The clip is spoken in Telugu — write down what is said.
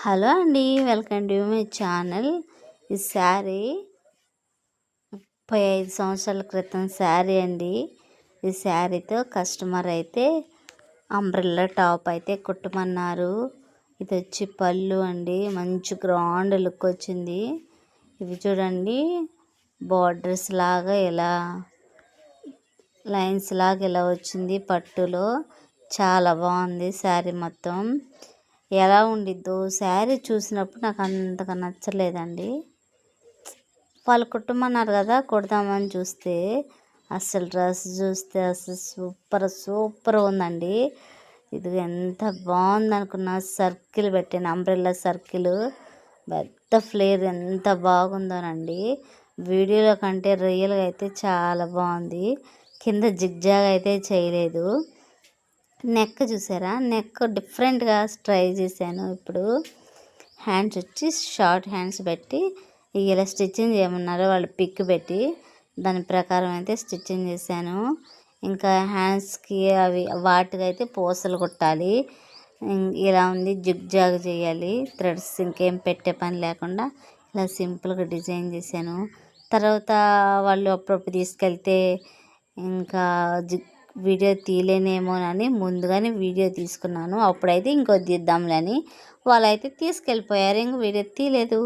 హలో అండి, వెల్కమ్ టు మై ఛానల్. ఈ శారీ 35 సంవత్సరాల క్రితం శారీ అండి. ఈ శారీతో కస్టమర్ అయితే అంబ్రెల్లా టాప్ అయితే కుట్టమన్నారు. ఇది వచ్చి పళ్ళు అండి, మంచి గ్రాండ్ లుక్ వచ్చింది. ఇవి చూడండి, బార్డర్స్ లాగా ఇలా లైన్స్ లాగా ఇలా వచ్చింది. పట్టులో చాలా బాగుంది శారీ. మొత్తం ఎలా ఉండిద్దో శారీ చూసినప్పుడు నాకు అంతగా నచ్చలేదండి. వాళ్ళు కుట్టమన్నారు కదా, కుడదామని చూస్తే అసలు డ్రెస్ చూస్తే అసలు సూపర్ ఉందండి. ఇది ఎంత బాగుంది అనుకున్నా. సర్కిల్ పెట్టాను, అంబ్రెల్లా సర్కిల్, పెద్ద ఫ్లేర్ ఎంత బాగుందోనండి. వీడియోలో కంటే రియల్గా అయితే చాలా బాగుంది. కింద జిగ్జాగ్ అయితే చేయలేదు. నెక్ చూసారా, నెక్ డిఫరెంట్గా ట్రై చేశాను. ఇప్పుడు హ్యాండ్స్ వచ్చి షార్ట్ హ్యాండ్స్ పెట్టి ఇలా స్టిచ్చింగ్ చేయమన్నారు వాళ్ళు, పిక్ పెట్టి దాని ప్రకారం అయితే స్టిచ్చింగ్ చేశాను. ఇంకా హ్యాండ్స్కి అవి వాటికి అయితే పూసలు కుట్టాలి. ఇలా ఉంది, జిగ్జాగ్ చేయాలి. థ్రెడ్స్ ఇంకేం పెట్టే పని లేకుండా ఇలా సింపుల్గా డిజైన్ చేశాను. తర్వాత వాళ్ళు అప్పుడప్పుడు తీసుకెళ్తే ఇంకా వీడియో తీయలేనేమోనని ముందుగానే వీడియో తీసుకున్నాను. అప్పుడైతే ఇంకో తీద్దాంలే అని వాళ్ళైతే తీసుకెళ్ళిపోయారు. ఇంక వీడియో తీయలేదు.